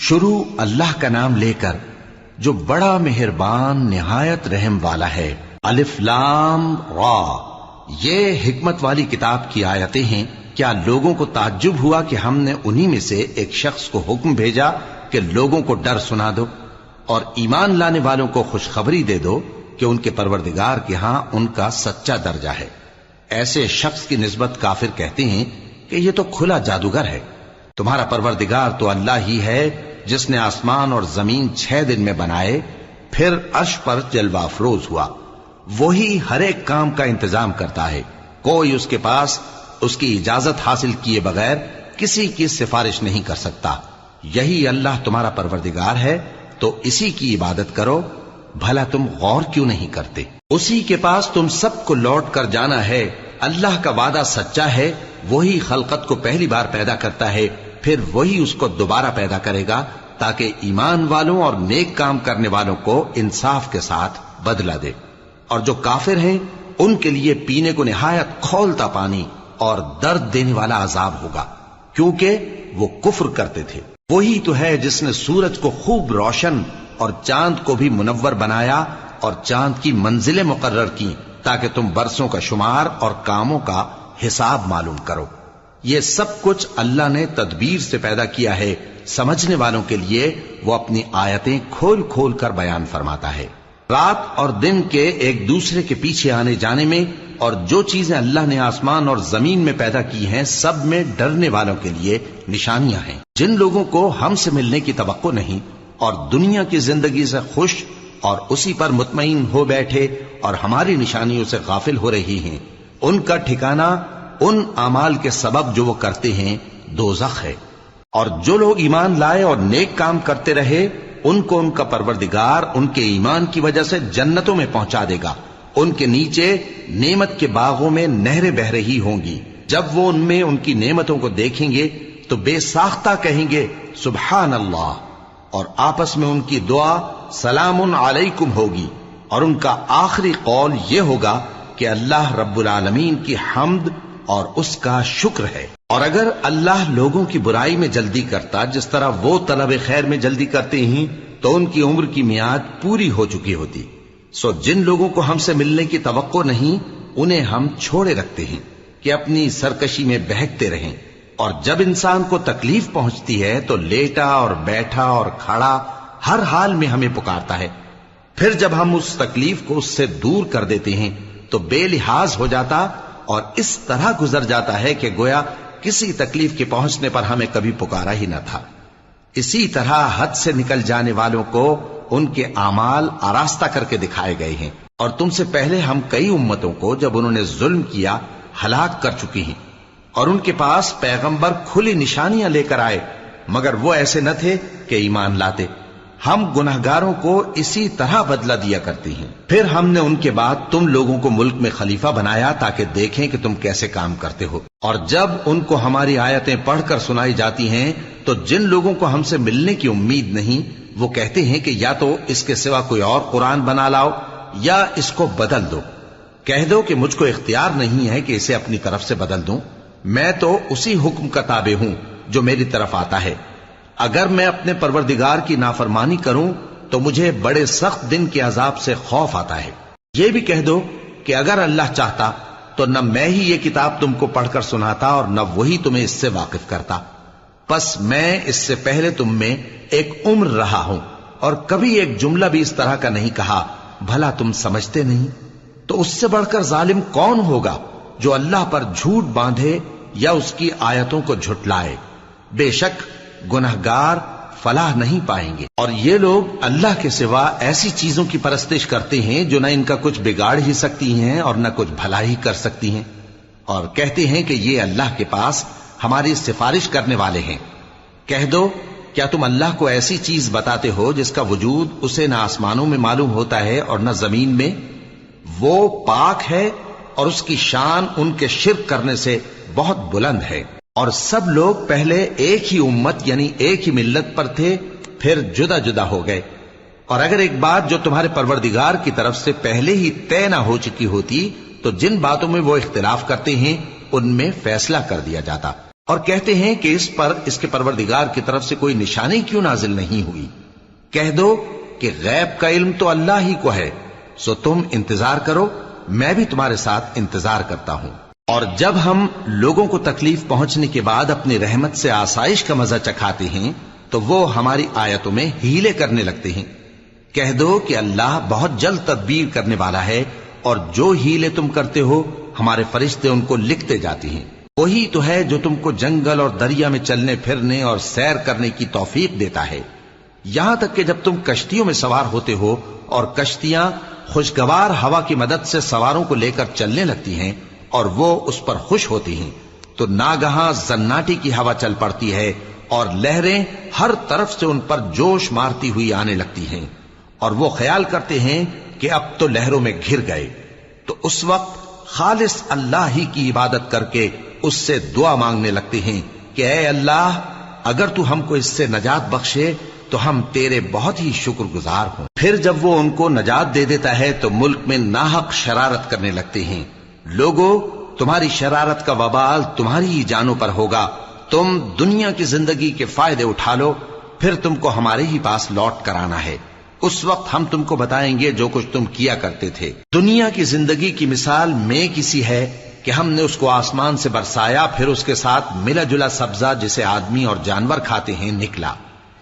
شروع اللہ کا نام لے کر جو بڑا مہربان نہایت رحم والا ہے۔ الف لام را، یہ حکمت والی کتاب کی آیتیں ہیں۔ کیا لوگوں کو تعجب ہوا کہ ہم نے انہی میں سے ایک شخص کو حکم بھیجا کہ لوگوں کو ڈر سنا دو اور ایمان لانے والوں کو خوشخبری دے دو کہ ان کے پروردگار کے ہاں ان کا سچا درجہ ہے۔ ایسے شخص کی نسبت کافر کہتے ہیں کہ یہ تو کھلا جادوگر ہے۔ تمہارا پروردگار تو اللہ ہی ہے جس نے آسمان اور زمین 6 دن میں بنائے، پھر عرش پر جلوہ افروز ہوا۔ وہی ہر ایک کام کا انتظام کرتا ہے، کوئی اس کے پاس اس کی اجازت حاصل کیے بغیر کسی کی سفارش نہیں کر سکتا۔ یہی اللہ تمہارا پروردگار ہے، تو اسی کی عبادت کرو۔ بھلا تم غور کیوں نہیں کرتے؟ اسی کے پاس تم سب کو لوٹ کر جانا ہے۔ اللہ کا وعدہ سچا ہے، وہی خلقت کو پہلی بار پیدا کرتا ہے، پھر وہی اس کو دوبارہ پیدا کرے گا تاکہ ایمان والوں اور نیک کام کرنے والوں کو انصاف کے ساتھ بدلہ دے۔ اور جو کافر ہیں ان کے لیے پینے کو نہایت کھولتا پانی اور درد دینے والا عذاب ہوگا، کیونکہ وہ کفر کرتے تھے۔ وہی تو ہے جس نے سورج کو خوب روشن اور چاند کو بھی منور بنایا اور چاند کی منزلیں مقرر کی تاکہ تم برسوں کا شمار اور کاموں کا حساب معلوم کرو۔ یہ سب کچھ اللہ نے تدبیر سے پیدا کیا ہے، سمجھنے والوں کے لیے وہ اپنی آیتیں کھول کھول کر بیان فرماتا ہے۔ رات اور دن کے ایک دوسرے کے پیچھے آنے جانے میں اور جو چیزیں اللہ نے آسمان اور زمین میں پیدا کی ہیں سب میں ڈرنے والوں کے لیے نشانیاں ہیں۔ جن لوگوں کو ہم سے ملنے کی توقع نہیں اور دنیا کی زندگی سے خوش اور اسی پر مطمئن ہو بیٹھے اور ہماری نشانیوں سے غافل ہو رہی ہیں، ان کا ٹھکانہ ان اعمال کے سبب جو وہ کرتے ہیں دوزخ ہے۔ اور جو لوگ ایمان لائے اور نیک کام کرتے رہے ان کو ان کا پروردگار ان کے ایمان کی وجہ سے جنتوں میں پہنچا دے گا، ان کے نیچے نعمت کے باغوں میں نہریں بہ رہی ہوں گی۔ جب وہ ان میں ان کی نعمتوں کو دیکھیں گے تو بے ساختہ کہیں گے سبحان اللہ، اور آپس میں ان کی دعا سلام علیکم ہوگی، اور ان کا آخری قول یہ ہوگا کہ اللہ رب العالمین کی حمد اور اس کا شکر ہے۔ اور اگر اللہ لوگوں کی برائی میں جلدی کرتا جس طرح وہ طلب خیر میں جلدی کرتے ہیں تو ان کی عمر کی میعاد پوری ہو چکی ہوتی۔ سو جن لوگوں کو ہم سے ملنے کی توقع نہیں انہیں ہم چھوڑے رکھتے ہیں کہ اپنی سرکشی میں بہکتے رہیں، اور جب انسان کو تکلیف پہنچتی ہے تو لیٹا اور بیٹھا اور کھڑا ہر حال میں ہمیں پکارتا ہے۔ پھر جب ہم اس تکلیف کو اس سے دور کر دیتے ہیں تو بے لحاظ ہو جاتا اور اس طرح گزر جاتا ہے کہ گویا کسی تکلیف کے پہنچنے پر ہمیں کبھی پکارا ہی نہ تھا۔ اسی طرح حد سے نکل جانے والوں کو ان کے اعمال آراستہ کر کے دکھائے گئے ہیں، اور تم سے پہلے ہم کئی امتوں کو جب انہوں نے ظلم کیا ہلاک کر چکی ہیں، اور ان کے پاس پیغمبر کھلی نشانیاں لے کر آئے مگر وہ ایسے نہ تھے کہ ایمان لاتے۔ ہم گنہگاروں کو اسی طرح بدلہ دیا کرتے ہیں۔ پھر ہم نے ان کے بعد تم لوگوں کو ملک میں خلیفہ بنایا تاکہ دیکھیں کہ تم کیسے کام کرتے ہو۔ اور جب ان کو ہماری آیتیں پڑھ کر سنائی جاتی ہیں تو جن لوگوں کو ہم سے ملنے کی امید نہیں وہ کہتے ہیں کہ یا تو اس کے سوا کوئی اور قرآن بنا لاؤ یا اس کو بدل دو۔ کہہ دو کہ مجھ کو اختیار نہیں ہے کہ اسے اپنی طرف سے بدل دوں، میں تو اسی حکم کا تابع ہوں جو میری طرف آتا ہے۔ اگر میں اپنے پروردگار کی نافرمانی کروں تو مجھے بڑے سخت دن کے عذاب سے خوف آتا ہے۔ یہ بھی کہہ دو کہ اگر اللہ چاہتا تو نہ میں ہی یہ کتاب تم کو پڑھ کر سناتا اور نہ وہی تمہیں اس سے واقف کرتا۔ پس میں اس سے پہلے تم میں ایک عمر رہا ہوں اور کبھی ایک جملہ بھی اس طرح کا نہیں کہا، بھلا تم سمجھتے نہیں؟ تو اس سے بڑھ کر ظالم کون ہوگا جو اللہ پر جھوٹ باندھے یا اس کی آیتوں کو جھٹلائے؟ بے شک گنہگار فلاح نہیں پائیں گے۔ اور یہ لوگ اللہ کے سوا ایسی چیزوں کی پرستش کرتے ہیں جو نہ ان کا کچھ بگاڑ ہی سکتی ہیں اور نہ کچھ بھلا ہی کر سکتی ہیں، اور کہتے ہیں کہ یہ اللہ کے پاس ہماری سفارش کرنے والے ہیں۔ کہہ دو کیا تم اللہ کو ایسی چیز بتاتے ہو جس کا وجود اسے نہ آسمانوں میں معلوم ہوتا ہے اور نہ زمین میں؟ وہ پاک ہے اور اس کی شان ان کے شرک کرنے سے بہت بلند ہے۔ اور سب لوگ پہلے ایک ہی امت یعنی ایک ہی ملت پر تھے، پھر جدا جدا ہو گئے۔ اور اگر ایک بات جو تمہارے پروردگار کی طرف سے پہلے ہی طے نہ ہو چکی ہوتی تو جن باتوں میں وہ اختلاف کرتے ہیں ان میں فیصلہ کر دیا جاتا۔ اور کہتے ہیں کہ اس پر اس کے پروردگار کی طرف سے کوئی نشانی کیوں نازل نہیں ہوئی؟ کہہ دو کہ غیب کا علم تو اللہ ہی کو ہے، سو تم انتظار کرو، میں بھی تمہارے ساتھ انتظار کرتا ہوں۔ اور جب ہم لوگوں کو تکلیف پہنچنے کے بعد اپنی رحمت سے آسائش کا مزہ چکھاتے ہیں تو وہ ہماری آیتوں میں ہیلے کرنے لگتے ہیں۔ کہہ دو کہ اللہ بہت جلد تدبیر کرنے والا ہے، اور جو ہیلے تم کرتے ہو ہمارے فرشتے ان کو لکھتے جاتے ہیں۔ وہی تو ہے جو تم کو جنگل اور دریا میں چلنے پھرنے اور سیر کرنے کی توفیق دیتا ہے، یہاں تک کہ جب تم کشتیوں میں سوار ہوتے ہو اور کشتیاں خوشگوار ہوا کی مدد سے سواروں کو لے کر چلنے لگتی ہیں اور وہ اس پر خوش ہوتی ہیں، تو ناگہاں زناٹی کی ہوا چل پڑتی ہے اور لہریں ہر طرف سے ان پر جوش مارتی ہوئی آنے لگتی ہیں، اور وہ خیال کرتے ہیں کہ اب تو لہروں میں گھر گئے۔ تو اس وقت خالص اللہ ہی کی عبادت کر کے اس سے دعا مانگنے لگتے ہیں کہ اے اللہ، اگر تو ہم کو اس سے نجات بخشے تو ہم تیرے بہت ہی شکر گزار ہوں۔ پھر جب وہ ان کو نجات دے دیتا ہے تو ملک میں ناحق شرارت کرنے لگتے ہیں۔ لوگو، تمہاری شرارت کا وبال تمہاری ہی جانوں پر ہوگا، تم دنیا کی زندگی کے فائدے اٹھا لو، پھر تم کو ہمارے ہی پاس لوٹ کر آنا ہے، اس وقت ہم تم کو بتائیں گے جو کچھ تم کیا کرتے تھے۔ دنیا کی زندگی کی مثال میں کسی ہے کہ ہم نے اس کو آسمان سے برسایا، پھر اس کے ساتھ ملا جلا سبزہ جسے آدمی اور جانور کھاتے ہیں نکلا،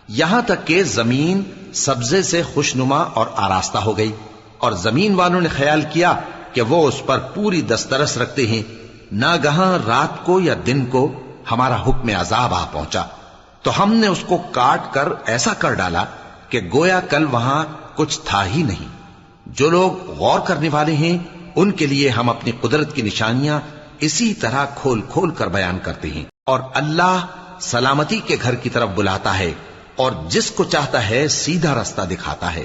یہاں تک کہ زمین سبزے سے خوشنما اور آراستہ ہو گئی، اور زمین والوں نے خیال کیا کہ وہ اس پر پوری دسترس رکھتے ہیں۔ ناگہاں رات کو یا دن کو ہمارا حکم عذاب آ پہنچا تو ہم نے اس کو کاٹ کر ایسا کر ڈالا کہ گویا کل وہاں کچھ تھا ہی نہیں۔ جو لوگ غور کرنے والے ہیں ان کے لیے ہم اپنی قدرت کی نشانیاں اسی طرح کھول کھول کر بیان کرتے ہیں۔ اور اللہ سلامتی کے گھر کی طرف بلاتا ہے اور جس کو چاہتا ہے سیدھا رستہ دکھاتا ہے۔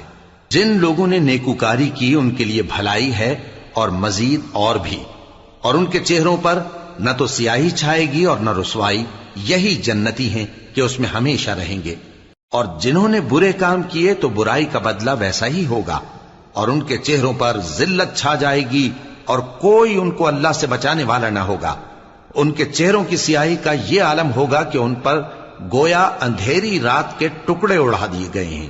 جن لوگوں نے نیکوکاری کی ان کے لیے بھلائی ہے اور مزید اور بھی، اور ان کے چہروں پر نہ تو سیاہی چھائے گی اور نہ رسوائی، یہی جنتی ہیں کہ اس میں ہمیشہ رہیں گے۔ اور جنہوں نے برے کام کیے تو برائی کا بدلہ ویسا ہی ہوگا، اور ان کے چہروں پر ذلت چھا جائے گی اور کوئی ان کو اللہ سے بچانے والا نہ ہوگا۔ ان کے چہروں کی سیاہی کا یہ عالم ہوگا کہ ان پر گویا اندھیری رات کے ٹکڑے اڑا دیے گئے ہیں۔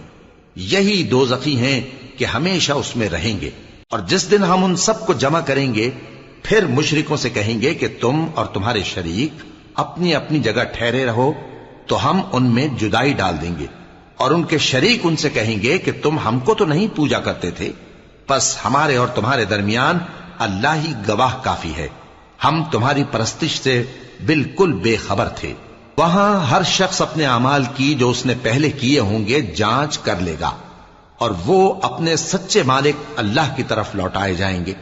یہی دوزخی ہیں کہ ہمیشہ اس میں رہیں گے۔ اور جس دن ہم ان سب کو جمع کریں گے پھر مشرکوں سے کہیں گے کہ تم اور تمہارے شریک اپنی اپنی جگہ ٹھہرے رہو، تو ہم ان میں جدائی ڈال دیں گے، اور ان کے شریک ان سے کہیں گے کہ تم ہم کو تو نہیں پوجا کرتے تھے، بس ہمارے اور تمہارے درمیان اللہ ہی گواہ کافی ہے، ہم تمہاری پرستش سے بالکل بے خبر تھے۔ وہاں ہر شخص اپنے اعمال کی جو اس نے پہلے کیے ہوں گے جانچ کر لے گا، اور وہ اپنے سچے مالک اللہ کی طرف لوٹائے جائیں گے،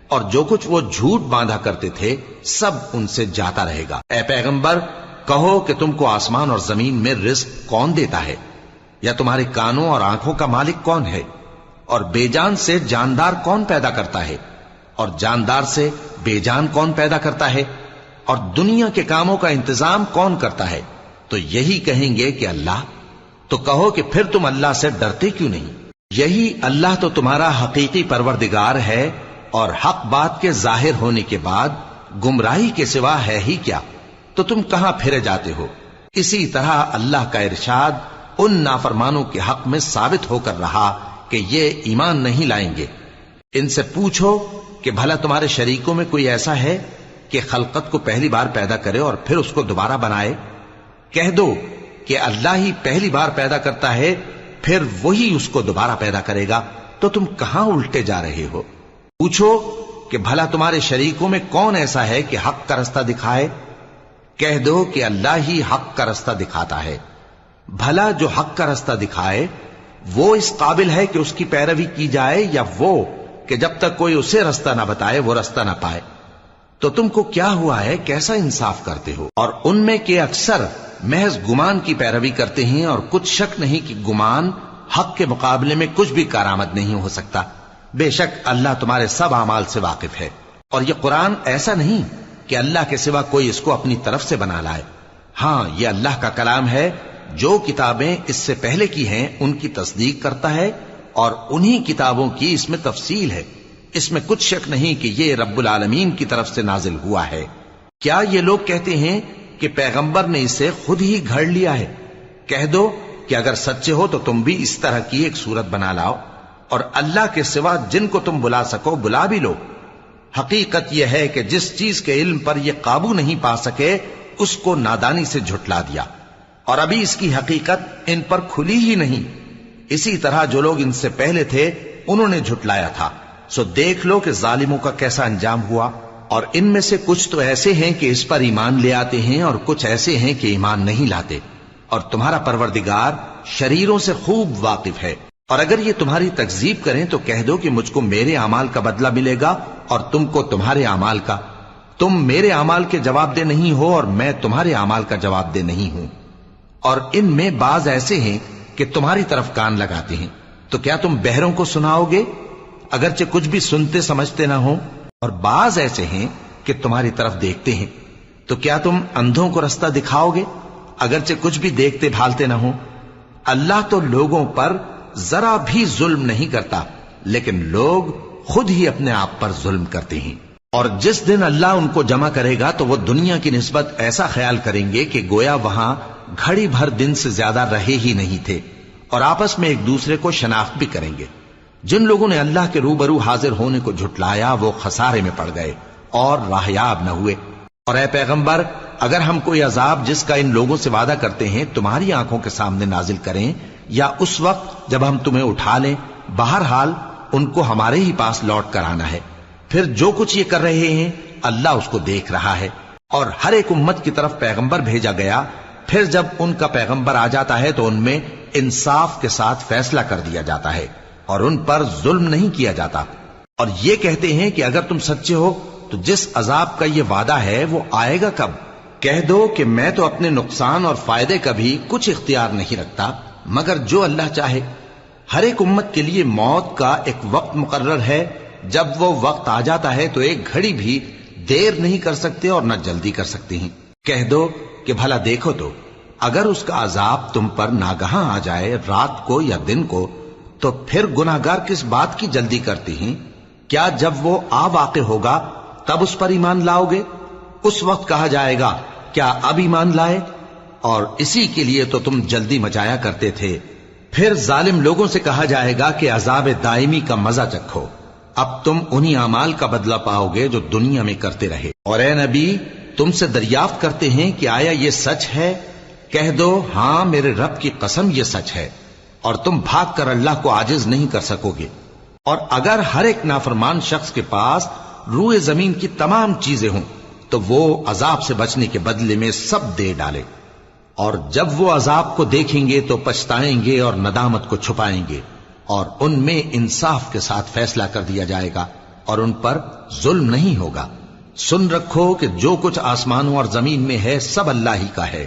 اور جو کچھ وہ جھوٹ باندھا کرتے تھے سب ان سے جاتا رہے گا۔ اے پیغمبر، کہو کہ تم کو آسمان اور زمین میں رزق کون دیتا ہے، یا تمہارے کانوں اور آنکھوں کا مالک کون ہے، اور بے جان سے جاندار کون پیدا کرتا ہے، اور جاندار سے بے جان کون پیدا کرتا ہے، اور دنیا کے کاموں کا انتظام کون کرتا ہے؟ تو یہی کہیں گے کہ اللہ۔ تو کہو کہ پھر تم اللہ سے ڈرتے کیوں نہیں؟ یہی اللہ تو تمہارا حقیقی پروردگار ہے، اور حق بات کے ظاہر ہونے کے بعد گمراہی کے سوا ہے ہی کیا؟ تو تم کہاں پھرے جاتے ہو؟ اسی طرح اللہ کا ارشاد ان نافرمانوں کے حق میں ثابت ہو کر رہا کہ یہ ایمان نہیں لائیں گے۔ ان سے پوچھو کہ بھلا تمہارے شریکوں میں کوئی ایسا ہے کہ خلقت کو پہلی بار پیدا کرے اور پھر اس کو دوبارہ بنائے؟ کہہ دو کہ اللہ ہی پہلی بار پیدا کرتا ہے، پھر وہی اس کو دوبارہ پیدا کرے گا، تو تم کہاں الٹے جا رہے ہو؟ پوچھو کہ بھلا تمہارے شریکوں میں کون ایسا ہے کہ حق کا رستہ دکھائے؟ کہہ دو کہ اللہ ہی حق کا رستہ دکھاتا ہے۔ بھلا جو حق کا رستہ دکھائے وہ اس قابل ہے کہ اس کی پیروی کی جائے، یا وہ کہ جب تک کوئی اسے رستہ نہ بتائے وہ رستہ نہ پائے؟ تو تم کو کیا ہوا ہے، کیسا انصاف کرتے ہو؟ اور ان میں کے اکثر محض گمان کی پیروی کرتے ہیں، اور کچھ شک نہیں کہ گمان حق کے مقابلے میں کچھ بھی کارآمد نہیں ہو سکتا۔ بے شک اللہ تمہارے سب اعمال سے واقف ہے۔ اور یہ قرآن ایسا نہیں کہ اللہ کے سوا کوئی اس کو اپنی طرف سے بنا لائے۔ ہاں، یہ اللہ کا کلام ہے، جو کتابیں اس سے پہلے کی ہیں ان کی تصدیق کرتا ہے، اور انہی کتابوں کی اس میں تفصیل ہے۔ اس میں کچھ شک نہیں کہ یہ رب العالمین کی طرف سے نازل ہوا ہے۔ کیا یہ لوگ کہتے ہیں کہ پیغمبر نے اسے خود ہی گھڑ لیا ہے۔ کہہ دو کہ اگر سچے ہو تو تم بھی اس طرح کی ایک صورت بنا لاؤ اور اللہ کے سوا جن کو تم بلا سکو بلا بھی لو۔ حقیقت یہ ہے کہ جس چیز کے علم پر یہ قابو نہیں پا سکے اس کو نادانی سے جھٹلا دیا، اور ابھی اس کی حقیقت ان پر کھلی ہی نہیں۔ اسی طرح جو لوگ ان سے پہلے تھے انہوں نے جھٹلایا تھا، سو دیکھ لو کہ ظالموں کا کیسا انجام ہوا۔ اور ان میں سے کچھ تو ایسے ہیں کہ اس پر ایمان لے آتے ہیں اور کچھ ایسے ہیں کہ ایمان نہیں لاتے، اور تمہارا پروردگار شریروں سے خوب واقف ہے۔ اور اگر یہ تمہاری تکذیب کریں تو کہہ دو کہ مجھ کو میرے اعمال کا بدلہ ملے گا اور تم کو تمہارے اعمال کا۔ تم میرے اعمال کے جواب دہ نہیں ہو اور میں تمہارے اعمال کا جواب دہ نہیں ہوں۔ اور ان میں بعض ایسے ہیں کہ تمہاری طرف کان لگاتے ہیں، تو کیا تم بہروں کو سناؤ گے اگرچہ کچھ بھی سنتے سمجھتے نہ ہو؟ اور بعض ایسے ہیں کہ تمہاری طرف دیکھتے ہیں، تو کیا تم اندھوں کو رستہ دکھاؤ گے اگرچہ کچھ بھی دیکھتے بھالتے نہ ہو؟ اللہ تو لوگوں پر ذرا بھی ظلم نہیں کرتا، لیکن لوگ خود ہی اپنے آپ پر ظلم کرتے ہیں۔ اور جس دن اللہ ان کو جمع کرے گا تو وہ دنیا کی نسبت ایسا خیال کریں گے کہ گویا وہاں گھڑی بھر دن سے زیادہ رہے ہی نہیں تھے، اور آپس میں ایک دوسرے کو شناخت بھی کریں گے۔ جن لوگوں نے اللہ کے روبرو حاضر ہونے کو جھٹلایا وہ خسارے میں پڑ گئے اور راہیاب نہ ہوئے۔ اور اے پیغمبر، اگر ہم کوئی عذاب جس کا ان لوگوں سے وعدہ کرتے ہیں تمہاری آنکھوں کے سامنے نازل کریں یا اس وقت جب ہم تمہیں اٹھا لیں، بہرحال ان کو ہمارے ہی پاس لوٹ کر آنا ہے۔ پھر جو کچھ یہ کر رہے ہیں اللہ اس کو دیکھ رہا ہے۔ اور ہر ایک امت کی طرف پیغمبر بھیجا گیا، پھر جب ان کا پیغمبر آ جاتا ہے تو ان میں انصاف کے ساتھ فیصلہ کر دیا جاتا ہے اور ان پر ظلم نہیں کیا جاتا۔ اور یہ کہتے ہیں کہ اگر تم سچے ہو تو جس عذاب کا یہ وعدہ ہے وہ آئے گا کب؟ کہہ دو کہ میں تو اپنے نقصان اور فائدے کا بھی کچھ اختیار نہیں رکھتا مگر جو اللہ چاہے۔ ہر ایک امت کے لیے موت کا ایک وقت مقرر ہے، جب وہ وقت آ جاتا ہے تو ایک گھڑی بھی دیر نہیں کر سکتے اور نہ جلدی کر سکتے ہیں۔ کہہ دو کہ بھلا دیکھو تو اگر اس کا عذاب تم پر ناگہاں آ جائے رات کو یا دن کو تو پھر گناہگار کس بات کی جلدی کرتے ہیں؟ کیا جب وہ آ واقع ہوگا تب اس پر ایمان لاؤ گے؟ اس وقت کہا جائے گا کیا اب ایمان لائے؟ اور اسی کے لیے تو تم جلدی مچایا کرتے تھے۔ پھر ظالم لوگوں سے کہا جائے گا کہ عذاب دائمی کا مزہ چکھو، اب تم انہی اعمال کا بدلہ پاؤ گے جو دنیا میں کرتے رہے۔ اور اے نبی، تم سے دریافت کرتے ہیں کہ آیا یہ سچ ہے؟ کہہ دو ہاں میرے رب کی قسم یہ سچ ہے، اور تم بھاگ کر اللہ کو عاجز نہیں کر سکو گے۔ اور اگر ہر ایک نافرمان شخص کے پاس روئے زمین کی تمام چیزیں ہوں تو وہ عذاب سے بچنے کے بدلے میں سب دے ڈالے، اور جب وہ عذاب کو دیکھیں گے تو پچھتائیں گے اور ندامت کو چھپائیں گے، اور ان میں انصاف کے ساتھ فیصلہ کر دیا جائے گا اور ان پر ظلم نہیں ہوگا۔ سن رکھو کہ جو کچھ آسمانوں اور زمین میں ہے سب اللہ ہی کا ہے۔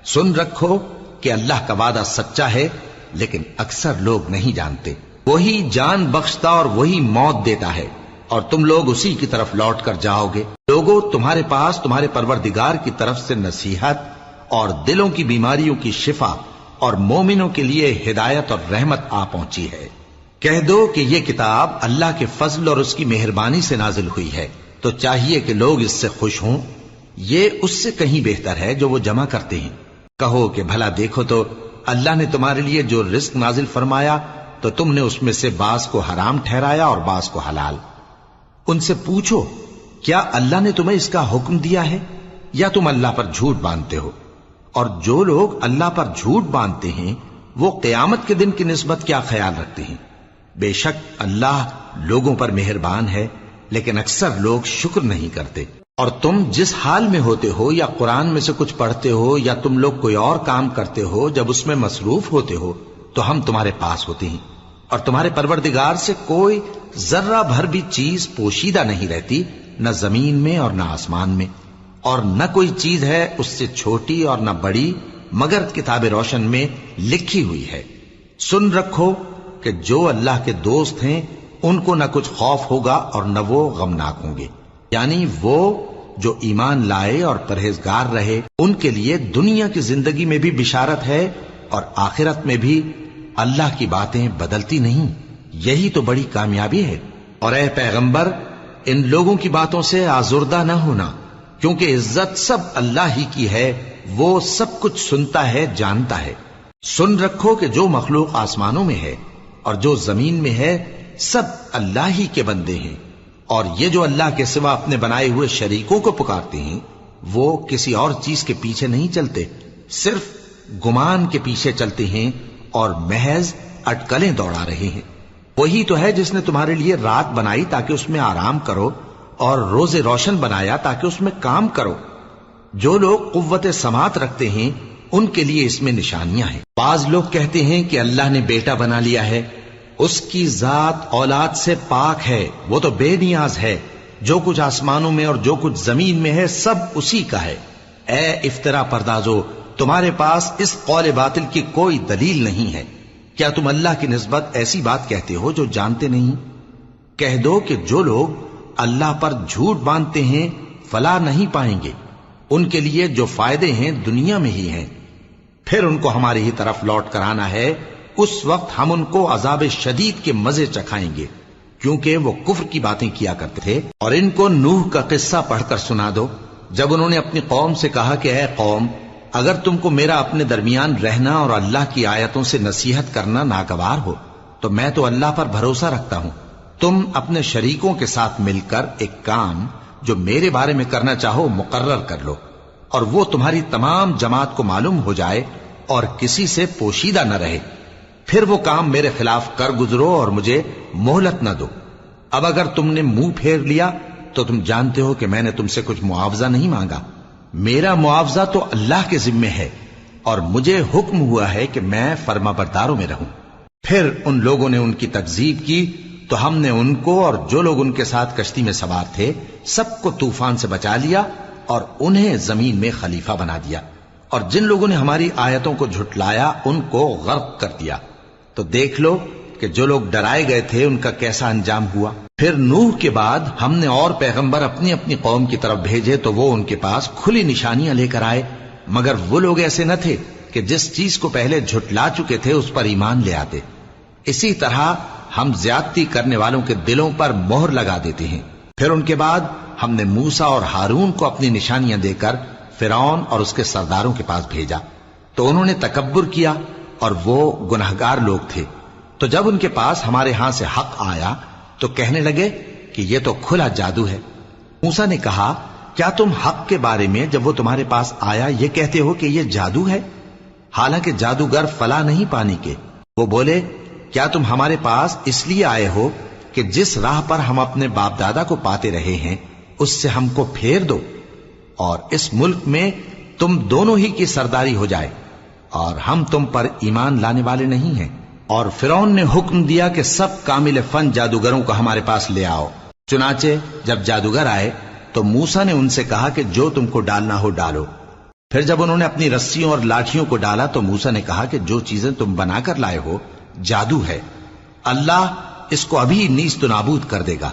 سن رکھو کہ اللہ کا وعدہ سچا ہے، لیکن اکثر لوگ نہیں جانتے۔ وہی جان بخشتا اور وہی موت دیتا ہے، اور تم لوگ اسی کی طرف لوٹ کر جاؤ گے۔ لوگوں، تمہارے پاس تمہارے پروردگار کی طرف سے نصیحت اور دلوں کی بیماریوں کی شفا اور مومنوں کے لیے ہدایت اور رحمت آ پہنچی ہے۔ کہہ دو کہ یہ کتاب اللہ کے فضل اور اس کی مہربانی سے نازل ہوئی ہے، تو چاہیے کہ لوگ اس سے خوش ہوں۔ یہ اس سے کہیں بہتر ہے جو وہ جمع کرتے ہیں۔ کہو کہ بھلا دیکھو تو اللہ نے تمہارے لیے جو رزق نازل فرمایا تو تم نے اس میں سے بعض کو حرام ٹھہرایا اور بعض کو حلال۔ ان سے پوچھو کیا اللہ نے تمہیں اس کا حکم دیا ہے یا تم اللہ پر جھوٹ باندھتے ہو؟ اور جو لوگ اللہ پر جھوٹ باندھتے ہیں وہ قیامت کے دن کی نسبت کیا خیال رکھتے ہیں؟ بے شک اللہ لوگوں پر مہربان ہے، لیکن اکثر لوگ شکر نہیں کرتے۔ اور تم جس حال میں ہوتے ہو یا قرآن میں سے کچھ پڑھتے ہو یا تم لوگ کوئی اور کام کرتے ہو، جب اس میں مصروف ہوتے ہو تو ہم تمہارے پاس ہوتے ہیں، اور تمہارے پروردگار سے کوئی ذرہ بھر بھی چیز پوشیدہ نہیں رہتی، نہ زمین میں اور نہ آسمان میں، اور نہ کوئی چیز ہے اس سے چھوٹی اور نہ بڑی مگر کتاب روشن میں لکھی ہوئی ہے۔ سن رکھو کہ جو اللہ کے دوست ہیں ان کو نہ کچھ خوف ہوگا اور نہ وہ غمناک ہوں گے، یعنی وہ جو ایمان لائے اور پرہیزگار رہے ان کے لیے دنیا کی زندگی میں بھی بشارت ہے اور آخرت میں بھی۔ اللہ کی باتیں بدلتی نہیں، یہی تو بڑی کامیابی ہے۔ اور اے پیغمبر، ان لوگوں کی باتوں سے آزردہ نہ ہونا، کیونکہ عزت سب اللہ ہی کی ہے، وہ سب کچھ سنتا ہے، جانتا ہے۔ سن رکھو کہ جو مخلوق آسمانوں میں ہے اور جو زمین میں ہے سب اللہ ہی کے بندے ہیں، اور یہ جو اللہ کے سوا اپنے بنائے ہوئے شریکوں کو پکارتے ہیں وہ کسی اور چیز کے پیچھے نہیں چلتے، صرف گمان کے پیچھے چلتے ہیں اور محض اٹکلیں دوڑا رہے ہیں۔ وہی تو ہے جس نے تمہارے لیے رات بنائی تاکہ اس میں آرام کرو، اور روز روشن بنایا تاکہ اس میں کام کرو۔ جو لوگ قوت سماعت رکھتے ہیں ان کے لیے اس میں نشانیاں ہیں۔ بعض لوگ کہتے ہیں کہ اللہ نے بیٹا بنا لیا ہے، اس کی ذات اولاد سے پاک ہے، وہ تو بے نیاز ہے، جو کچھ آسمانوں میں اور جو کچھ زمین میں ہے سب اسی کا ہے۔ اے افترا پردازو، تمہارے پاس اس قول باطل کی کوئی دلیل نہیں ہے۔ کیا تم اللہ کی نسبت ایسی بات کہتے ہو جو جانتے نہیں؟ کہہ دو کہ جو لوگ اللہ پر جھوٹ باندھتے ہیں فلاح نہیں پائیں گے، ان کے لیے جو فائدے ہیں دنیا میں ہی ہیں، پھر ان کو ہماری ہی طرف لوٹ کر آنا ہے، اس وقت ہم ان کو عذاب شدید کے مزے چکھائیں گے، کیونکہ وہ کفر کی باتیں کیا کرتے تھے۔ اور ان کو نوح کا قصہ پڑھ کر سنا دو، جب انہوں نے اپنی قوم سے کہا کہ اے قوم، اگر تم کو میرا اپنے درمیان رہنا اور اللہ کی آیتوں سے نصیحت کرنا ناگوار ہو تو میں تو اللہ پر بھروسہ رکھتا ہوں، تم اپنے شریکوں کے ساتھ مل کر ایک کام جو میرے بارے میں کرنا چاہو مقرر کر لو، اور وہ تمہاری تمام جماعت کو معلوم ہو جائے اور کسی سے پوشیدہ نہ رہے، پھر وہ کام میرے خلاف کر گزرو اور مجھے مہلت نہ دو۔ اب اگر تم نے منہ پھیر لیا تو تم جانتے ہو کہ میں نے تم سے کچھ معاوضہ نہیں مانگا، میرا معاوضہ تو اللہ کے ذمے ہے، اور مجھے حکم ہوا ہے کہ میں فرما برداروں میں رہوں۔ پھر ان لوگوں نے ان کی تکذیب کی تو ہم نے ان کو اور جو لوگ ان کے ساتھ کشتی میں سوار تھے سب کو طوفان سے بچا لیا اور انہیں زمین میں خلیفہ بنا دیا، اور جن لوگوں نے ہماری آیتوں کو جھٹلایا ان کو غرق کر دیا۔ تو دیکھ لو کہ جو لوگ ڈرائے گئے تھے ان کا کیسا انجام ہوا۔ پھر نوح کے بعد ہم نے اور پیغمبر اپنی اپنی قوم کی طرف بھیجے تو وہ ان کے پاس کھلی نشانیاں لے کر آئے، مگر وہ لوگ ایسے نہ تھے کہ جس چیز کو پہلے جھٹلا چکے تھے اس پر ایمان لے آتے۔ اسی طرح ہم زیادتی کرنے والوں کے دلوں پر مہر لگا دیتے ہیں۔ پھر ان کے بعد ہم نے موسیٰ اور ہارون کو اپنی نشانیاں دے کر فرعون اور اس کے سرداروں کے پاس بھیجا، تو انہوں نے تکبر کیا اور وہ گناہگار لوگ تھے۔ تو جب ان کے پاس ہمارے ہاں سے حق آیا تو کہنے لگے کہ یہ تو کھلا جادو ہے۔ موسیٰ نے کہا کیا تم حق کے بارے میں جب وہ تمہارے پاس آیا یہ کہتے ہو کہ یہ جادو ہے، حالانکہ جادوگر فلاح نہیں پانے کے؟ وہ بولے کیا تم ہمارے پاس اس لیے آئے ہو کہ جس راہ پر ہم اپنے باپ دادا کو پاتے رہے ہیں اس سے ہم کو پھیر دو، اور اس ملک میں تم دونوں ہی کی سرداری ہو جائے، اور ہم تم پر ایمان لانے والے نہیں ہیں۔ اور فرعون نے حکم دیا کہ سب کامل فن جادوگروں کو ہمارے پاس لے آؤ۔ چنانچہ جب جادوگر آئے تو موسیٰ نے ان سے کہا کہ جو تم کو ڈالنا ہو ڈالو۔ پھر جب انہوں نے اپنی رسیوں اور لاٹھیوں کو ڈالا تو موسیٰ نے کہا کہ جو چیزیں تم بنا کر لائے ہو جادو ہے، اللہ اس کو ابھی نیست و نابود کر دے گا۔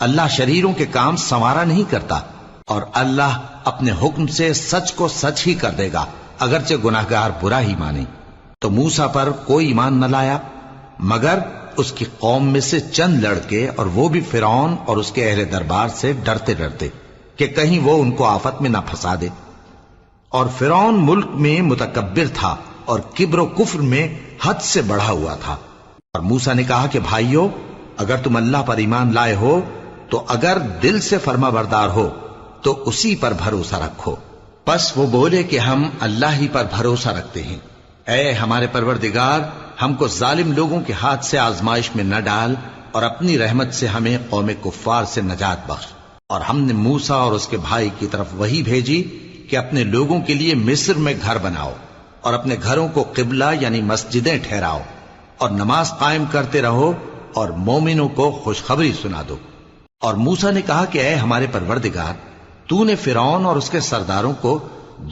اللہ شریروں کے کام سنوارا نہیں کرتا، اور اللہ اپنے حکم سے سچ کو سچ ہی کر دے گا اگرچہ گناہگار برا ہی مانے۔ تو موسیٰ پر کوئی ایمان نہ لایا مگر اس کی قوم میں سے چند لڑکے، اور وہ بھی فرعون اور اس کے اہل دربار سے ڈرتے ڈرتے کہ کہیں وہ ان کو آفت میں نہ پھنسا دے۔ اور فرعون ملک میں متکبر تھا اور کبر و کفر میں حد سے بڑھا ہوا تھا۔ اور موسیٰ نے کہا کہ بھائیو، اگر تم اللہ پر ایمان لائے ہو تو اگر دل سے فرما بردار ہو تو اسی پر بھروسہ رکھو۔ پس وہ بولے کہ ہم اللہ ہی پر بھروسہ رکھتے ہیں۔ اے ہمارے پروردگار، ہم کو ظالم لوگوں کے ہاتھ سے آزمائش میں نہ ڈال، اور اپنی رحمت سے ہمیں قوم کفار سے نجات بخش۔ اور ہم نے موسیٰ اور اس کے بھائی کی طرف وحی بھیجی کہ اپنے لوگوں کے لیے مصر میں گھر بناؤ، اور اپنے گھروں کو قبلہ یعنی مسجدیں ٹھہراؤ، اور نماز قائم کرتے رہو، اور مومنوں کو خوشخبری سنا دو۔ اور موسیٰ نے کہا کہ اے ہمارے پروردگار، تو نے فرعون اور اس کے سرداروں کو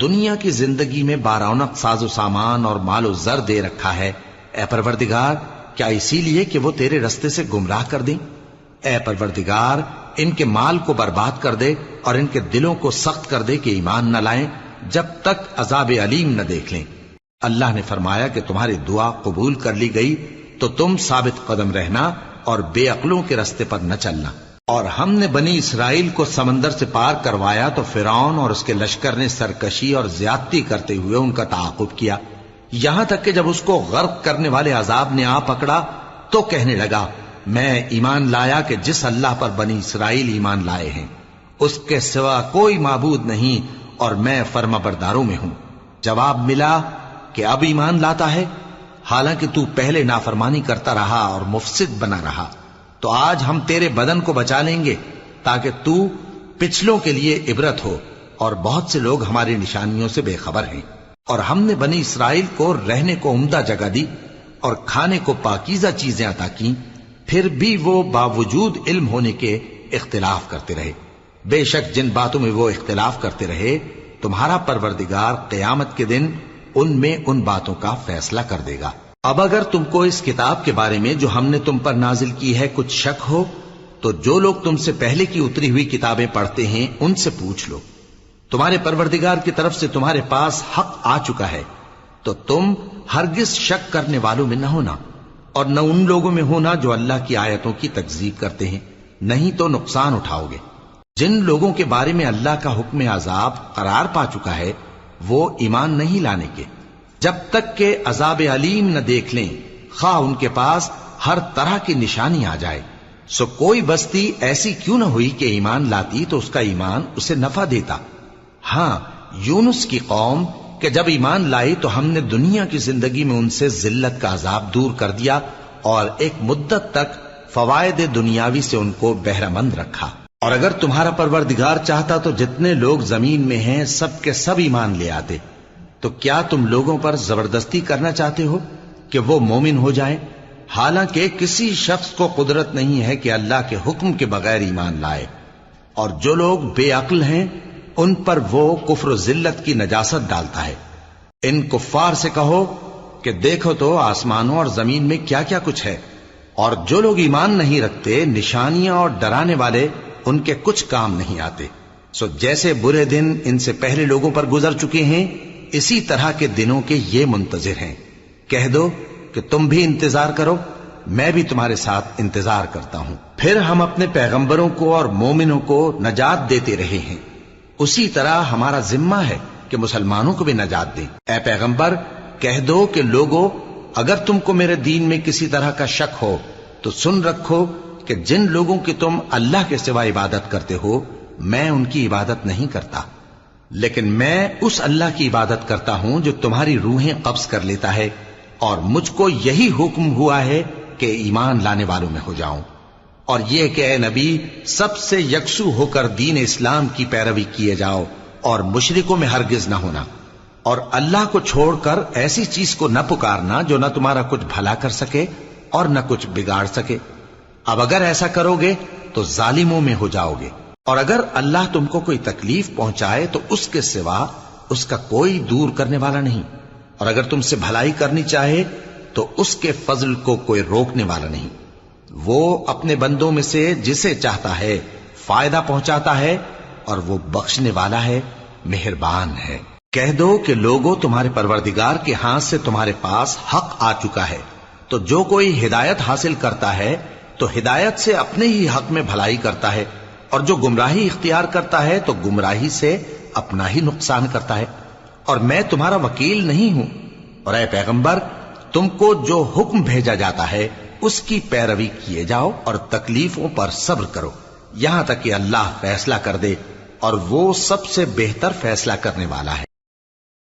دنیا کی زندگی میں بارونق ساز و سامان اور مال و زر دے رکھا ہے، اے پروردگار کیا اسی لیے کہ وہ تیرے رستے سے گمراہ کر دیں؟ اے پروردگار ان کے مال کو برباد کر دے اور ان کے دلوں کو سخت کر دے کہ ایمان نہ لائیں جب تک عذاب علیم نہ دیکھ لیں۔ اللہ نے فرمایا کہ تمہاری دعا قبول کر لی گئی تو تم ثابت قدم رہنا اور بے عقلوں کے رستے پر نہ چلنا۔ اور ہم نے بنی اسرائیل کو سمندر سے پار کروایا تو فرعون اور اس کے لشکر نے سرکشی اور زیادتی کرتے ہوئے ان کا تعاقب کیا، یہاں تک کہ جب اس کو غرق کرنے والے عذاب نے آ پکڑا تو کہنے لگا میں ایمان لایا کہ جس اللہ پر بنی اسرائیل ایمان لائے ہیں اس کے سوا کوئی معبود نہیں اور میں فرما برداروں میں ہوں۔ جواب ملا کہ اب ایمان لاتا ہے، حالانکہ تو پہلے نافرمانی کرتا رہا اور مفسد بنا رہا، تو آج ہم تیرے بدن کو بچا لیں گے تاکہ تو پچھلوں کے لیے عبرت ہو، اور بہت سے لوگ ہماری نشانیوں سے بے خبر ہیں۔ اور ہم نے بنی اسرائیل کو رہنے کو عمدہ جگہ دی اور کھانے کو پاکیزہ چیزیں عطا کی، پھر بھی وہ باوجود علم ہونے کے اختلاف کرتے رہے۔ بے شک جن باتوں میں وہ اختلاف کرتے رہے تمہارا پروردگار قیامت کے دن ان میں ان باتوں کا فیصلہ کر دے گا۔ اب اگر تم کو اس کتاب کے بارے میں جو ہم نے تم پر نازل کی ہے کچھ شک ہو تو جو لوگ تم سے پہلے کی اتری ہوئی کتابیں پڑھتے ہیں ان سے پوچھ لو، تمہارے پروردگار کی طرف سے تمہارے پاس حق آ چکا ہے تو تم ہرگز شک کرنے والوں میں نہ ہونا، اور نہ ان لوگوں میں ہونا جو اللہ کی آیتوں کی تکذیب کرتے ہیں، نہیں تو نقصان اٹھاؤ گے۔ جن لوگوں کے بارے میں اللہ کا حکم عذاب قرار پا چکا ہے وہ ایمان نہیں لانے کے جب تک کہ عذاب علیم نہ دیکھ لیں، خواہ ان کے پاس ہر طرح کی نشانی آ جائے۔ سو کوئی بستی ایسی کیوں نہ ہوئی کہ ایمان لاتی تو اس کا ایمان اسے نفع دیتا۔ ہاں، یونس کی قوم کہ جب ایمان لائی تو ہم نے دنیا کی زندگی میں ان سے ذلت کا عذاب دور کر دیا اور ایک مدت تک فوائد دنیاوی سے ان کو بہرہ مند رکھا۔ اور اگر تمہارا پروردگار چاہتا تو جتنے لوگ زمین میں ہیں سب کے سب ایمان لے آتے، تو کیا تم لوگوں پر زبردستی کرنا چاہتے ہو کہ وہ مومن ہو جائیں؟ حالانکہ کسی شخص کو قدرت نہیں ہے کہ اللہ کے حکم کے بغیر ایمان لائے، اور جو لوگ بے عقل ہیں ان پر وہ کفر و ذلت کی نجاست ڈالتا ہے۔ ان کفار سے کہو کہ دیکھو تو آسمانوں اور زمین میں کیا کیا کچھ ہے، اور جو لوگ ایمان نہیں رکھتے نشانیاں اور ڈرانے والے ان کے کچھ کام نہیں آتے۔ سو جیسے برے دن ان سے پہلے لوگوں پر گزر چکے ہیں اسی طرح کے دنوں کے یہ منتظر ہیں۔ کہہ دو کہ تم بھی انتظار کرو، میں بھی تمہارے ساتھ انتظار کرتا ہوں۔ پھر ہم اپنے پیغمبروں کو اور مومنوں کو نجات دیتے رہے ہیں، اسی طرح ہمارا ذمہ ہے کہ مسلمانوں کو بھی نجات دیں۔ اے پیغمبر کہہ دو کہ لوگو اگر تم کو میرے دین میں کسی طرح کا شک ہو تو سن رکھو کہ جن لوگوں کی تم اللہ کے سوا عبادت کرتے ہو میں ان کی عبادت نہیں کرتا، لیکن میں اس اللہ کی عبادت کرتا ہوں جو تمہاری روحیں قبض کر لیتا ہے، اور مجھ کو یہی حکم ہوا ہے کہ ایمان لانے والوں میں ہو جاؤں، اور یہ کہ اے نبی سب سے یکسو ہو کر دین اسلام کی پیروی کیے جاؤ اور مشرکوں میں ہرگز نہ ہونا، اور اللہ کو چھوڑ کر ایسی چیز کو نہ پکارنا جو نہ تمہارا کچھ بھلا کر سکے اور نہ کچھ بگاڑ سکے۔ اب اگر ایسا کرو گے تو ظالموں میں ہو جاؤ گے، اور اگر اللہ تم کو کوئی تکلیف پہنچائے تو اس کے سوا اس کا کوئی دور کرنے والا نہیں، اور اگر تم سے بھلائی کرنی چاہے تو اس کے فضل کو کوئی روکنے والا نہیں۔ وہ اپنے بندوں میں سے جسے چاہتا ہے فائدہ پہنچاتا ہے، اور وہ بخشنے والا ہے، مہربان ہے۔ کہہ دو کہ لوگوں تمہارے پروردگار کے ہاتھ سے تمہارے پاس حق آ چکا ہے، تو جو کوئی ہدایت حاصل کرتا ہے تو ہدایت سے اپنے ہی حق میں بھلائی کرتا ہے، اور جو گمراہی اختیار کرتا ہے تو گمراہی سے اپنا ہی نقصان کرتا ہے، اور میں تمہارا وکیل نہیں ہوں۔ اور اے پیغمبر تم کو جو حکم بھیجا جاتا ہے اس کی پیروی کیے جاؤ اور تکلیفوں پر صبر کرو یہاں تک کہ اللہ فیصلہ کر دے، اور وہ سب سے بہتر فیصلہ کرنے والا ہے۔